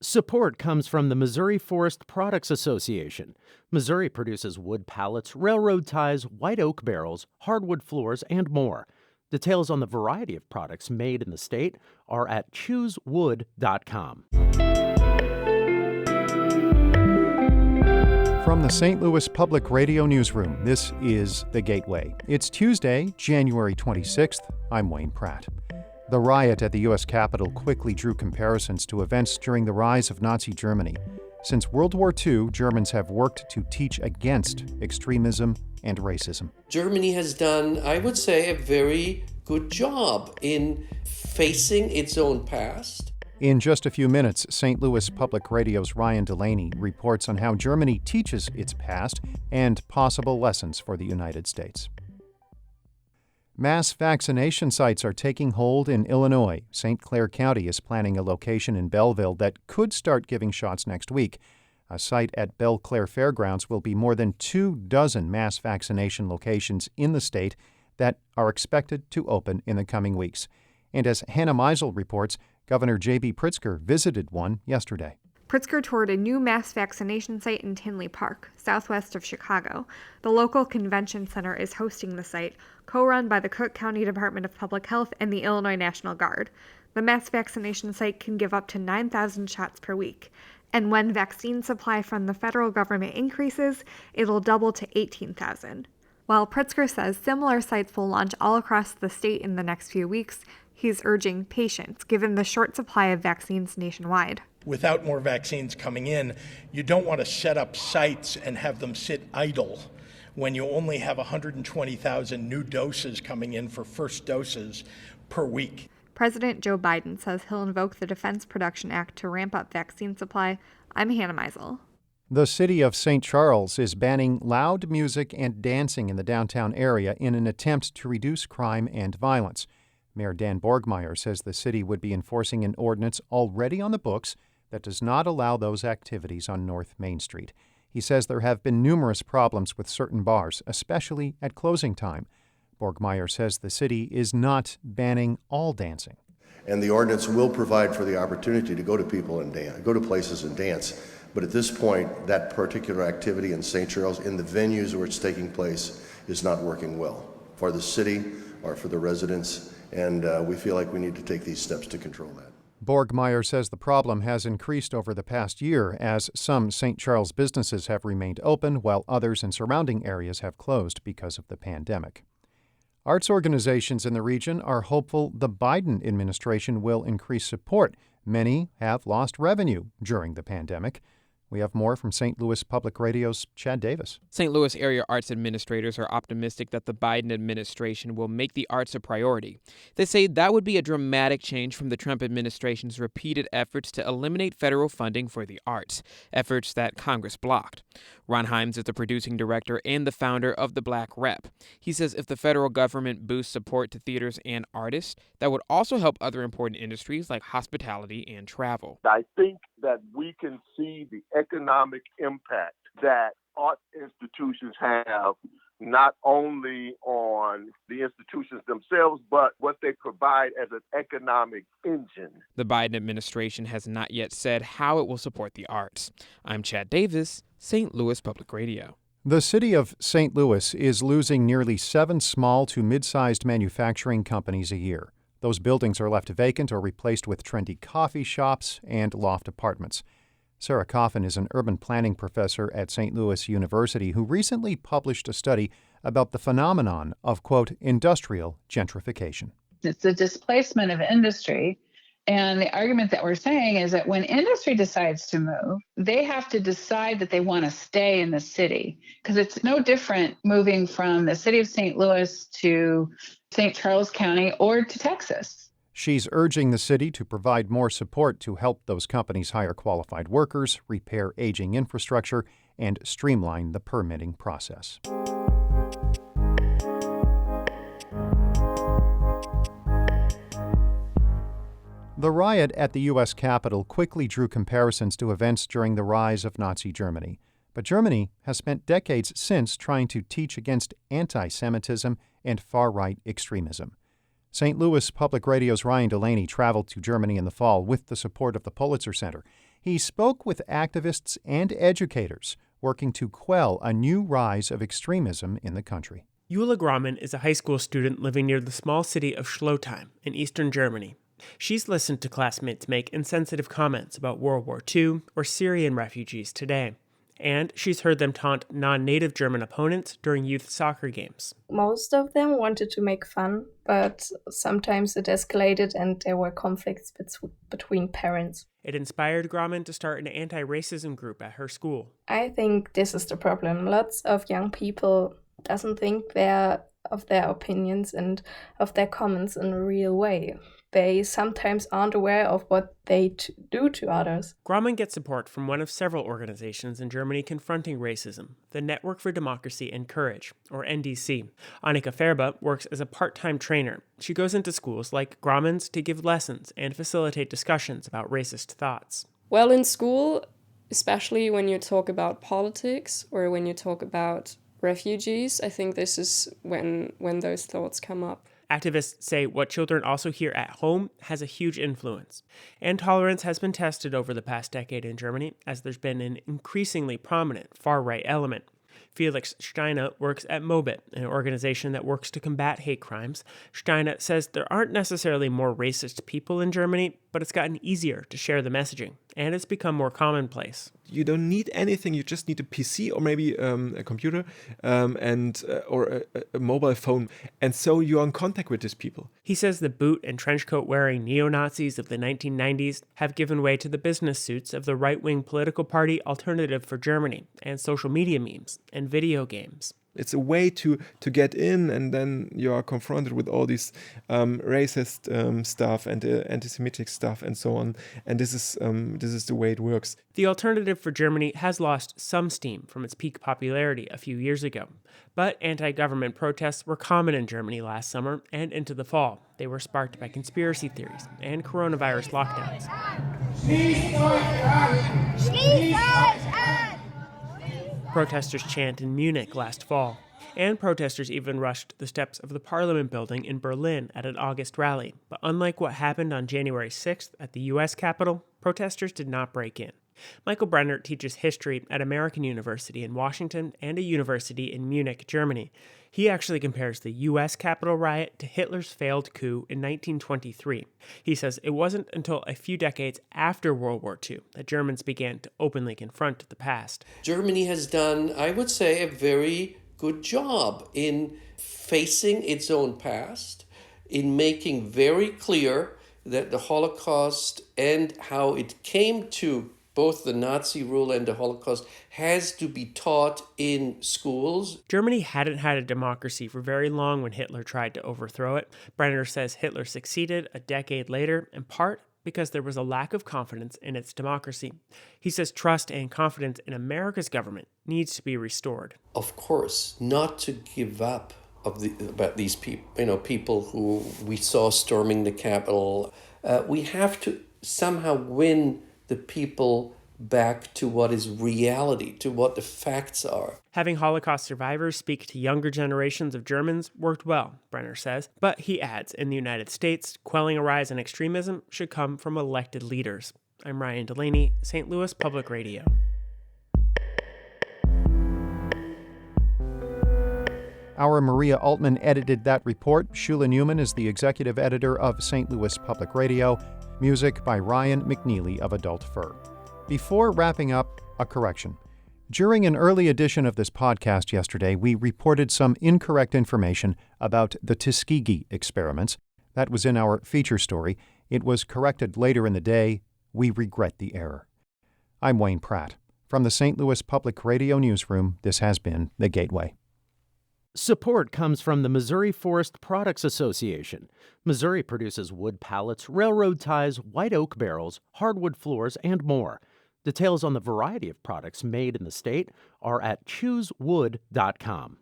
Support comes from the Missouri Forest Products Association. Missouri produces wood pallets, railroad ties, white oak barrels, hardwood floors, and more. Details on the variety of products made in the state are at choosewood.com. From the St. Louis Public Radio Newsroom, this is The Gateway. It's Tuesday, January 26th. I'm Wayne Pratt. The riot at the U.S. Capitol quickly drew comparisons to events during the rise of Nazi Germany. Since World War II, Germans have worked to teach against extremism and racism. Germany has done, I would say, a very good job in facing its own past. In just a few minutes, St. Louis Public Radio's Ryan Delaney reports on how Germany teaches its past and possible lessons for the United States. Mass vaccination sites are taking hold in Illinois. St. Clair County is planning a location in Belleville that could start giving shots next week. A site at Belle Claire Fairgrounds will be more than 24 mass vaccination locations in the state that are expected to open in the coming weeks. And as Hannah Meisel reports, Governor J.B. Pritzker visited one yesterday. Pritzker toured a new mass vaccination site in Tinley Park, southwest of Chicago. The local convention center is hosting the site, co-run by the Cook County Department of Public Health and the Illinois National Guard. The mass vaccination site can give up to 9,000 shots per week. And when vaccine supply from the federal government increases, it'll double to 18,000. While Pritzker says similar sites will launch all across the state in the next few weeks, he's urging patience, given the short supply of vaccines nationwide. Without more vaccines coming in, you don't want to set up sites and have them sit idle when you only have 120,000 new doses coming in for first doses per week. President Joe Biden says he'll invoke the Defense Production Act to ramp up vaccine supply. I'm Hannah Meisel. The city of St. Charles is banning loud music and dancing in the downtown area in an attempt to reduce crime and violence. Mayor Dan Borgmeyer says the city would be enforcing an ordinance already on the books that does not allow those activities on North Main Street. He says there have been numerous problems with certain bars, especially at closing time. Borgmeyer says the city is not banning all dancing. And the ordinance will provide for the opportunity to go to people and go to places and dance. But at this point, that particular activity in St. Charles, in the venues where it's taking place, is not working well for the city or for the residents. And we feel like we need to take these steps to control that. Borgmeyer says the problem has increased over the past year as some St. Charles businesses have remained open while others in surrounding areas have closed because of the pandemic. Arts organizations in the region are hopeful the Biden administration will increase support. Many have lost revenue during the pandemic. We have more from St. Louis Public Radio's Chad Davis. St. Louis area arts administrators are optimistic that the Biden administration will make the arts a priority. They say that would be a dramatic change from the Trump administration's repeated efforts to eliminate federal funding for the arts, efforts that Congress blocked. Ron Himes is the producing director and the founder of the Black Rep. He says if the federal government boosts support to theaters and artists, that would also help other important industries like hospitality and travel. I think that we can see the economic impact that art institutions have, not only on the institutions themselves, but what they provide as an economic engine. The Biden administration has not yet said how it will support the arts. I'm Chad Davis, St. Louis Public Radio. The city of St. Louis is losing nearly 7 small to mid-sized manufacturing companies a year. Those buildings are left vacant or replaced with trendy coffee shops and loft apartments. Sarah Coffin is an urban planning professor at St. Louis University who recently published a study about the phenomenon of, quote, industrial gentrification. It's the displacement of industry. And the argument that we're saying is that when industry decides to move, they have to decide that they want to stay in the city, because it's no different moving from the city of St. Louis to St. Charles County or to Texas. She's urging the city to provide more support to help those companies hire qualified workers, repair aging infrastructure, and streamline the permitting process. The riot at the U.S. Capitol quickly drew comparisons to events during the rise of Nazi Germany. But Germany has spent decades since trying to teach against anti-Semitism and far-right extremism. St. Louis Public Radio's Ryan Delaney traveled to Germany in the fall with the support of the Pulitzer Center. He spoke with activists and educators working to quell a new rise of extremism in the country. Jule Grauman is a high school student living near the small city of Schlotheim in eastern Germany. She's listened to classmates make insensitive comments about World War II or Syrian refugees today. And she's heard them taunt non-native German opponents during youth soccer games. Most of them wanted to make fun, but sometimes it escalated and there were conflicts between parents. It inspired Grauman to start an anti-racism group at her school. I think this is the problem. Lots of young people doesn't think of their opinions and of their comments in a real way. They sometimes aren't aware of what they do to others. Grauman gets support from one of several organizations in Germany confronting racism, the Network for Democracy and Courage, or NDC. Annika Ferba works as a part-time trainer. She goes into schools like Grauman's to give lessons and facilitate discussions about racist thoughts. Well, in school, especially when you talk about politics or when you talk about refugees, I think this is when those thoughts come up. Activists say what children also hear at home has a huge influence. And tolerance has been tested over the past decade in Germany as there's been an increasingly prominent far-right element. Felix Steiner works at Mobit, an organization that works to combat hate crimes. Steiner says there aren't necessarily more racist people in Germany, but it's gotten easier to share the messaging, and it's become more commonplace. You don't need anything, you just need a PC or maybe a computer or a mobile phone, and so you're in contact with these people. He says the boot and trench coat wearing neo-Nazis of the 1990s have given way to the business suits of the right-wing political party Alternative for Germany and social media memes and video games. It's a way to get in, and then you are confronted with all these racist stuff and anti-Semitic stuff and so on. And this is the way it works. The Alternative for Germany has lost some steam from its peak popularity a few years ago. But anti-government protests were common in Germany last summer and into the fall. They were sparked by conspiracy theories and coronavirus lockdowns. Protesters chant in Munich last fall, and protesters even rushed the steps of the Parliament building in Berlin at an August rally. But unlike what happened on January 6th at the U.S. Capitol, protesters did not break in. Michael Brenner teaches history at American University in Washington and a university in Munich, Germany. He actually compares the U.S. Capitol riot to Hitler's failed coup in 1923. He says it wasn't until a few decades after World War II that Germans began to openly confront the past. Germany has done, I would say, a very good job in facing its own past, in making very clear that the Holocaust and how it came to both the Nazi rule and the Holocaust has to be taught in schools. Germany hadn't had a democracy for very long when Hitler tried to overthrow it. Brenner says Hitler succeeded a decade later, in part because there was a lack of confidence in its democracy. He says trust and confidence in America's government needs to be restored. Of course, not to give up about these people, people who we saw storming the Capitol. We have to somehow win the people back to what is reality, to what the facts are. Having Holocaust survivors speak to younger generations of Germans worked well, Brenner says. But he adds, in the United States, quelling a rise in extremism should come from elected leaders. I'm Ryan Delaney, St. Louis Public Radio. Our Maria Altman edited that report. Shula Newman is the executive editor of St. Louis Public Radio. Music by Ryan McNeely of Adult Fur. Before wrapping up, a correction. During an early edition of this podcast yesterday, we reported some incorrect information about the Tuskegee experiments. That was in our feature story. It was corrected later in the day. We regret the error. I'm Wayne Pratt. From the St. Louis Public Radio Newsroom, this has been The Gateway. Support comes from the Missouri Forest Products Association. Missouri produces wood pallets, railroad ties, white oak barrels, hardwood floors, and more. Details on the variety of products made in the state are at choosewood.com.